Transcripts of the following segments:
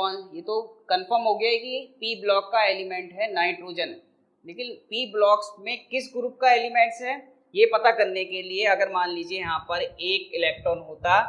ये तो कंफर्म हो गया है कि पी ब्लॉक का एलिमेंट है नाइट्रोजन, लेकिन पी ब्लॉक्स में किस ग्रुप का एलिमेंट्स है ये पता करने के लिए अगर मान लीजिए यहाँ पर एक इलेक्ट्रॉन होता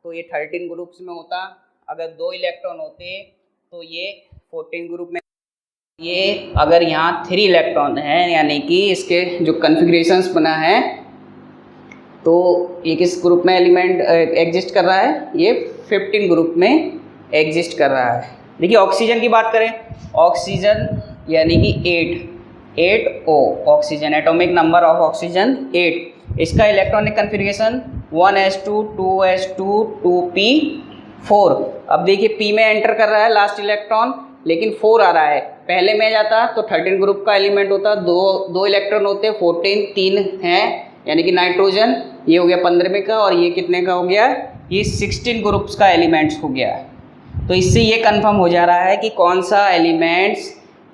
तो ये 13 ग्रुप्स में होता, अगर 2 इलेक्ट्रॉन होते तो ये 14 ग्रुप में, ये अगर यहाँ 3 इलेक्ट्रॉन है यानी कि इसके जो कन्फिग्रेशंस बना है तो ये किस ग्रुप में एलिमेंट एग्जिस्ट कर रहा है, ये 15 ग्रुप में एग्जिस्ट कर रहा है। देखिए ऑक्सीजन की बात करें, ऑक्सीजन यानी कि 8O oxygen, atomic number of oxygen 8, इसका electronic configuration 1s2 2s2 2p4। अब देखिए P में एंटर कर रहा है लास्ट इलेक्ट्रॉन लेकिन 4 आ रहा है, पहले में जाता तो 13 ग्रुप का एलिमेंट होता, दो इलेक्ट्रॉन होते, 14 3 हैं यानी कि नाइट्रोजन, ये हो गया 15वें का और ये कितने का हो गया, ये 16 ग्रुप्स का एलिमेंट्स हो गया। तो इससे ये कंफर्म हो जा रहा है कि कौन सा एलिमेंट्स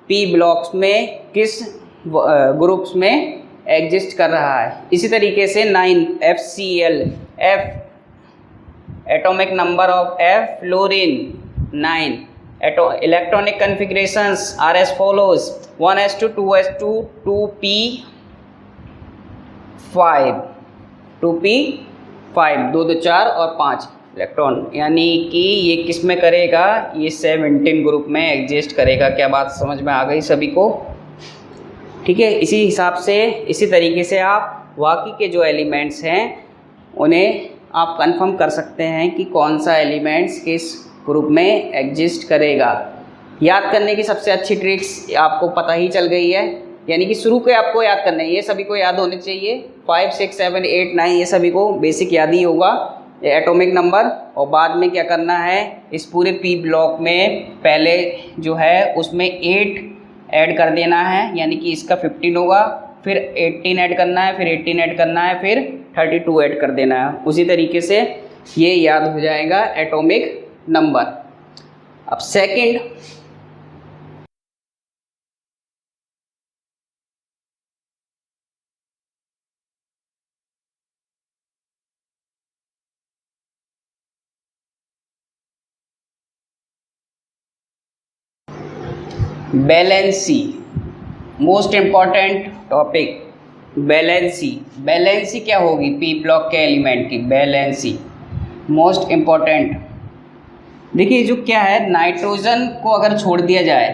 पी ब्लॉक्स में किस ग्रुप्स में एग्जिस्ट कर रहा है। इसी तरीके से 9 FCl, F atomic number of F fluorine 9, electronic configurations are as follows 1s2 2s2 2p5 2 2 4 और 5 इलेक्ट्रॉन, यानी कि ये किस में करेगा, ये 17 ग्रुप में एग्जिस्ट करेगा। क्या बात समझ में आ गई सभी को? ठीक है, इसी हिसाब से इसी तरीके से आप बाकी के जो एलिमेंट्स हैं उन्हें आप कंफर्म कर सकते हैं कि कौन सा एलिमेंट्स किस ग्रुप में एग्जिस्ट करेगा। याद करने की सबसे अच्छी ट्रिक्स आपको पता ही चल गई है, यानी कि शुरू के आपको याद करना है, ये सभी को याद होने चाहिए, 5 6 7 8 9 ये सभी को बेसिक याद ही होगा एटॉमिक नंबर। और बाद में क्या करना है, इस पूरे पी ब्लॉक में पहले जो है उसमें 8 ऐड कर देना है, यानी कि इसका 15 होगा, फिर 18 ऐड करना है, फिर 18 ऐड करना है, फिर 32 ऐड कर देना है। उसी तरीके से ये याद हो जाएगा एटॉमिक नंबर। अब second, valency, most important topic valency. Valency क्या होगी पी ब्लॉक के एलिमेंट की, बैलेंसी मोस्ट इम्पॉर्टेंट। देखिए जो क्या है, नाइट्रोजन को अगर छोड़ दिया जाए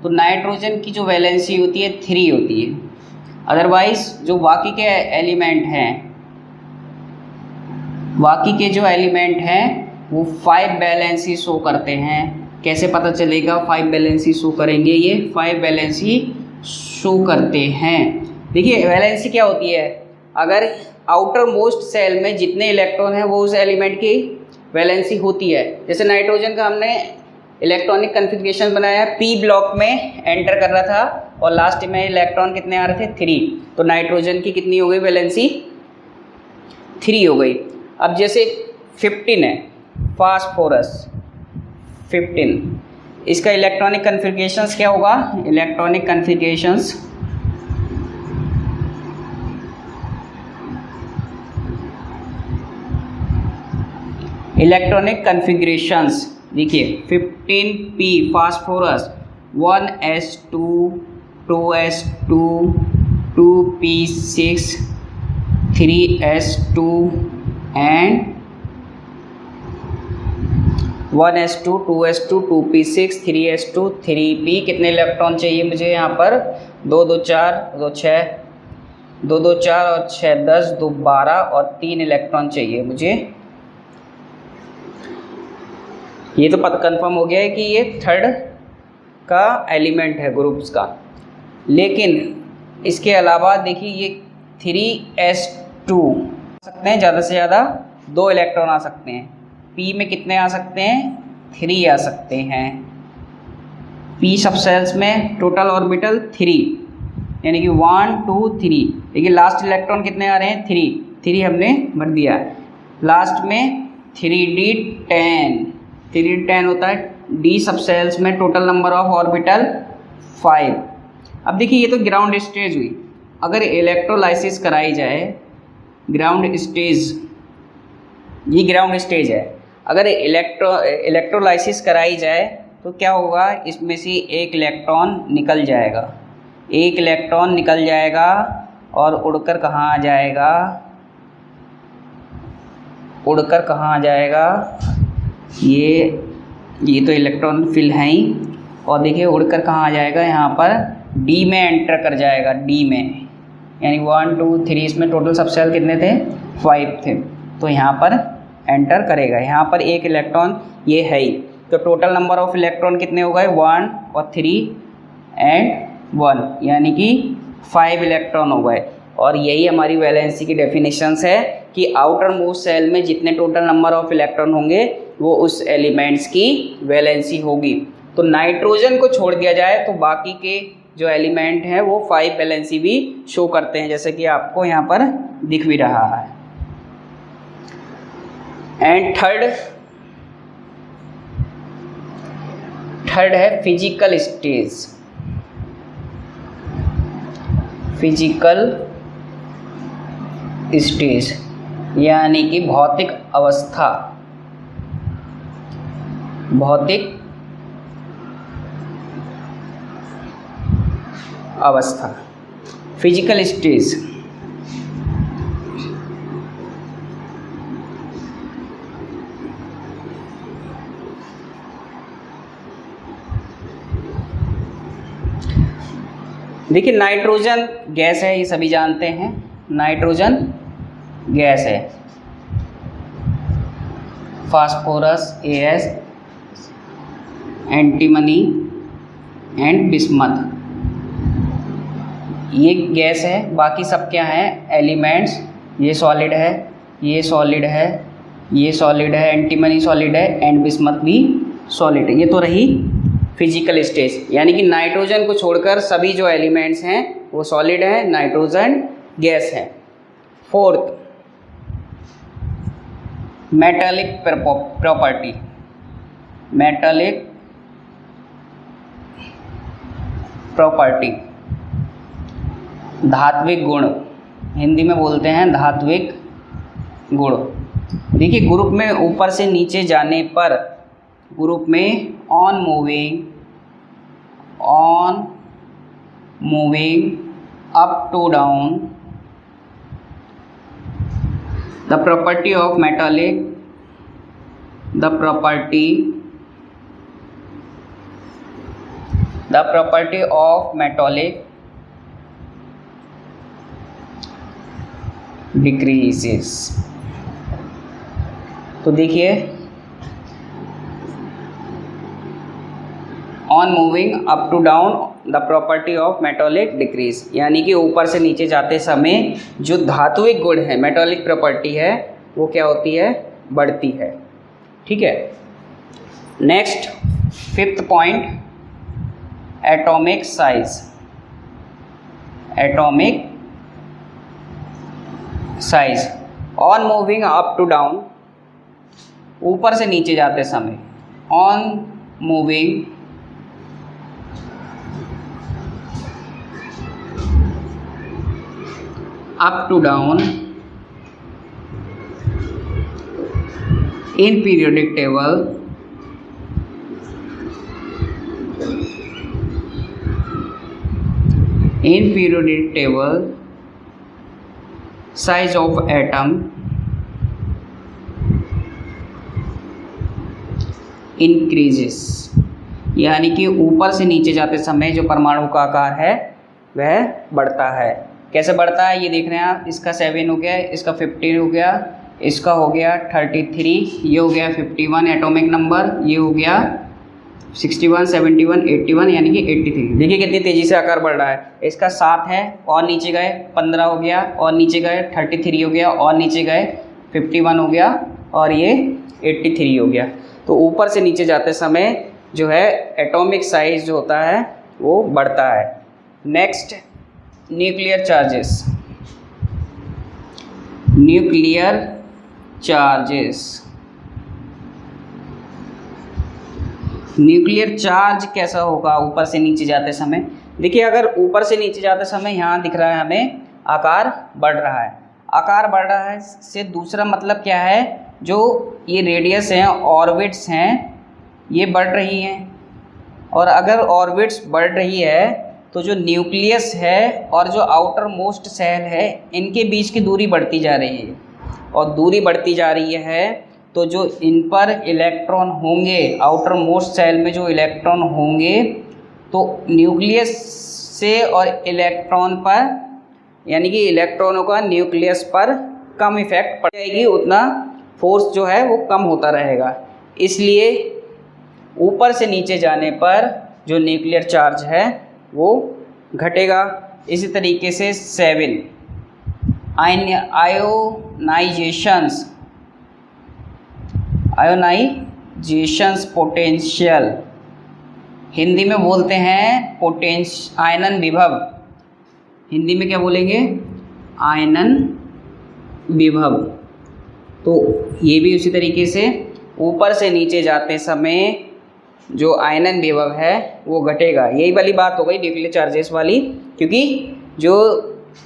तो नाइट्रोजन की जो वैलेंसी होती है 3 होती है, अदरवाइज जो बाकी के एलिमेंट हैं, बाकी के जो एलिमेंट हैं वो 5 वैलेंसी शो करते हैं। कैसे पता चलेगा 5 वैलेंसी शो करेंगे, ये 5 वैलेंसी शो करते हैं। देखिए वैलेंसी क्या होती है, अगर आउटर मोस्ट सेल में जितने इलेक्ट्रॉन हैं वो उस एलिमेंट की वैलेंसी होती है। जैसे नाइट्रोजन का हमने इलेक्ट्रॉनिक कन्फिग्रेशन बनाया, पी ब्लॉक में एंटर कर रहा था और लास्ट में इलेक्ट्रॉन कितने आ रहे थे, 3, तो नाइट्रोजन की कितनी हो गई वैलेंसी, 3 हो गई। अब जैसे 15 है फास्फोरस 15, इसका इलेक्ट्रॉनिक कन्फिग्रेशंस क्या होगा, इलेक्ट्रॉनिक कन्फिग्रेशंस इलेक्ट्रॉनिक कन्फिग्रेशंस देखिए 15p phosphorus 1s2 2s2 2p6 3s2 and 1s2 2s2 2p6 3s2 3p। कितने इलेक्ट्रॉन चाहिए मुझे यहाँ पर, 2 2 4 2 6 2 2 4 और 6 10 2 12 और 3 इलेक्ट्रॉन चाहिए मुझे। ये तो पता कंफर्म हो गया है कि ये 3rd का एलिमेंट है ग्रुप्स का, लेकिन इसके अलावा देखिए ये 3s2 आ सकते हैं, ज़्यादा से ज़्यादा 2 इलेक्ट्रॉन आ सकते हैं। P में कितने आ सकते हैं, 3 आ सकते हैं। P सब सेल्स में टोटल ऑर्बिटल 3, यानी कि 1 2 3, लेकिन लास्ट इलेक्ट्रॉन कितने आ रहे हैं, 3 हमने भर दिया। लास्ट में 3d10 3d10 होता है, D सब सेल्स में टोटल नंबर ऑफ ऑर्बिटल 5। अब देखिए ये तो ग्राउंड स्टेज हुई, अगर इलेक्ट्रोलाइसिस कराई जाए, ग्राउंड स्टेज, ये ग्राउंड स्टेज है, अगर इलेक्ट्रोलाइसिस कराई जाए तो क्या होगा, इसमें से एक इलेक्ट्रॉन निकल जाएगा, एक इलेक्ट्रॉन निकल जाएगा और उड़कर कहाँ आ जाएगा, उड़कर कहाँ आ जाएगा, ये तो इलेक्ट्रॉन फिल है ही, और देखिए उड़कर कहाँ आ जाएगा, यहाँ पर डी में एंटर कर जाएगा, डी में, यानी 1 2 3 इसमें टोटल सबसेल कितने थे, 5 थे, तो यहाँ पर एंटर करेगा। यहाँ पर एक इलेक्ट्रॉन ये है ही, तो टोटल नंबर ऑफ इलेक्ट्रॉन कितने हो गए, 1 और 3 एंड 1, यानी कि 5 इलेक्ट्रॉन हो गए। और यही हमारी वैलेंसी की डेफिनेशंस है कि आउटर मोस्ट सेल में जितने टोटल नंबर ऑफ इलेक्ट्रॉन होंगे वो उस एलिमेंट्स की वैलेंसी होगी। तो नाइट्रोजन को छोड़ दिया जाए तो बाकी के जो एलिमेंट हैं वो 5 वैलेंसी भी शो करते हैं, जैसे कि आपको यहाँ पर दिख भी रहा है। एंड थर्ड है फिजिकल स्टेज, फिजिकल स्टेज यानी कि भौतिक अवस्था, भौतिक अवस्था, फिजिकल स्टेज। देखिए नाइट्रोजन गैस है, ये सभी जानते हैं, नाइट्रोजन गैस है, phosphorus AS, antimony and bismuth, ये गैस है। बाकी सब क्या है, एलिमेंट्स, ये सॉलिड है, ये सॉलिड है, ये सॉलिड है, एंटीमनी सॉलिड है एंड बिस्मथ भी सॉलिड है। ये तो रही फिजिकल स्टेज, यानी कि नाइट्रोजन को छोड़कर सभी जो एलिमेंट्स हैं वो सॉलिड है, नाइट्रोजन गैस है। Fourth, metallic property, metallic property, धात्विक गुण, हिंदी में बोलते हैं धात्विक गुण। देखिए ग्रुप में ऊपर से नीचे जाने पर, ग्रुप में on moving up to down, the property of metallic, the property of metallic decreases। तो देखिए on moving up to down the property of metallic decrease, यानी कि ऊपर से नीचे जाते समय जो धात्विक गुण है, मेटालिक प्रॉपर्टी है, वो क्या होती है, बढ़ती है। ठीक है। Next fifth point, atomic size, atomic size. On moving up to down, ऊपर से नीचे जाते समय, on moving up to down in periodic table, size of atom increases, यानी कि ऊपर से नीचे जाते समय जो परमाणु का आकार है वह बढ़ता है। कैसे बढ़ता है ये देख रहे हैं आप, इसका 7 हो गया, इसका 15 हो गया, इसका हो गया 33, ये हो गया 51 एटॉमिक नंबर, ये हो गया 61, 71, 81 यानी कि 83। देखिए कितनी तेज़ी से आकार बढ़ रहा है। इसका 7 है और नीचे गए 15 हो गया, और नीचे गए 33 हो गया, और नीचे गए 51 हो गया, और ये 83 हो गया। तो ऊपर से नीचे जाते समय जो है एटॉमिक साइज जो होता है वो बढ़ता है। Next, nuclear charges, nuclear charges. Nuclear charge कैसा होगा ऊपर से नीचे जाते समय? देखिए अगर ऊपर से नीचे जाते समय यहाँ दिख रहा है हमें आकार बढ़ रहा है, आकार बढ़ रहा है से दूसरा मतलब क्या है, जो ये रेडियस हैं, ऑर्बिट्स हैं, ये बढ़ रही हैं, और अगर ऑर्बिट्स बढ़ रही है तो जो न्यूक्लियस है और जो आउटर मोस्ट सेल है इनके बीच की दूरी बढ़ती जा रही है, और दूरी बढ़ती जा रही है तो जो इन पर इलेक्ट्रॉन होंगे, आउटर मोस्ट सेल में जो इलेक्ट्रॉन होंगे, तो न्यूक्लियस से और इलेक्ट्रॉन पर, यानी कि इलेक्ट्रॉनों का न्यूक्लियस पर कम इफेक्ट पड़ जाएगी, उतना फोर्स जो है वो कम होता रहेगा। इसलिए ऊपर से नीचे जाने पर जो न्यूक्लियर चार्ज है वो घटेगा। इसी तरीके से 7 आयोनाइजेशंस पोटेंशियल, हिंदी में बोलते हैं आयनन विभव। हिंदी में क्या बोलेंगे? आयनन विभव। तो ये भी उसी तरीके से ऊपर से नीचे जाते समय जो आयनन विभव है वो घटेगा। यही वाली बात हो गई न्यूक्लियर चार्जेस वाली, क्योंकि जो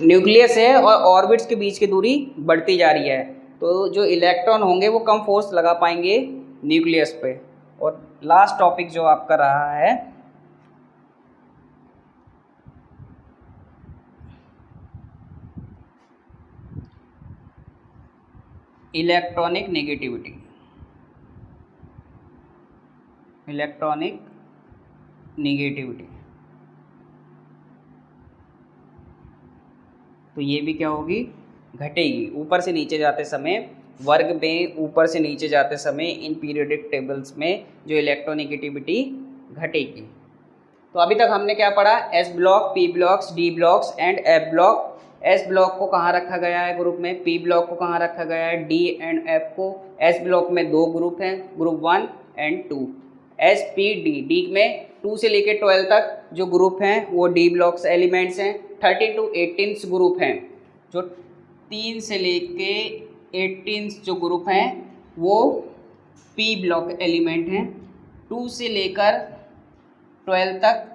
न्यूक्लियस है और ऑर्बिट्स के बीच की दूरी बढ़ती जा रही है, तो जो इलेक्ट्रॉन होंगे वो कम फोर्स लगा पाएंगे न्यूक्लियस पे। और लास्ट टॉपिक जो आपका रहा है इलेक्ट्रॉनिक नेगेटिविटी। इलेक्ट्रॉनिक नेगेटिविटी, तो ये भी क्या होगी? घटेगी। ऊपर से नीचे जाते समय, वर्ग में ऊपर से नीचे जाते समय इन पीरियोडिक टेबल्स में जो इलेक्ट्रोनेगेटिविटी घटेगी। तो अभी तक हमने क्या पढ़ा? S block, P blocks, D blocks and F block. S block को कहाँ रखा गया है ग्रुप में, पी ब्लॉक को कहाँ रखा गया है, डी एंड एफ को। एस ब्लॉक में 2 ग्रुप हैं, group 1 and 2। S P D, D में 2 से लेकर 12 तक जो ग्रुप हैं वो डी ब्लॉक्स एलिमेंट्स हैं। 13 to 18 ग्रुप हैं, जो 3 से लेके 18 जो ग्रुप हैं वो पी ब्लॉक एलिमेंट हैं। 2 से लेकर 12 तक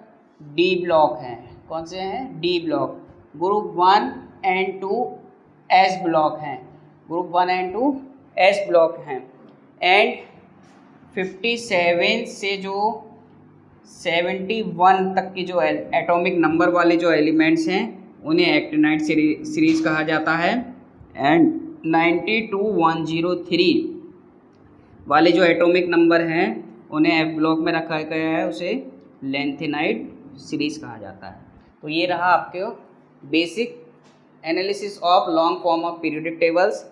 डी ब्लॉक हैं। कौन से हैं? D block. Group 1 and 2 S block हैं। ग्रुप 1 एंड 2 एस ब्लॉक हैं। एंड 57 से जो 71 तक की जो एटॉमिक नंबर वाले जो एलिमेंट्स हैं उन्हें एक्टिनाइड सीरीज कहा जाता है। एंड 90 to 103 वाले जो एटॉमिक नंबर हैं उन्हें एफ ब्लॉक में रखा गया है, उसे लेंथेनाइड सीरीज कहा जाता है। तो ये रहा आपके basic analysis of long form of periodic tables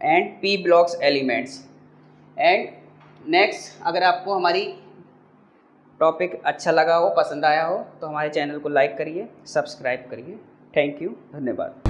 and P blocks elements. And next, अगर आपको हमारी टॉपिक अच्छा लगा हो, पसंद आया हो, तो हमारे चैनल को लाइक करिए, सब्सक्राइब करिए। थैंक यू, धन्यवाद।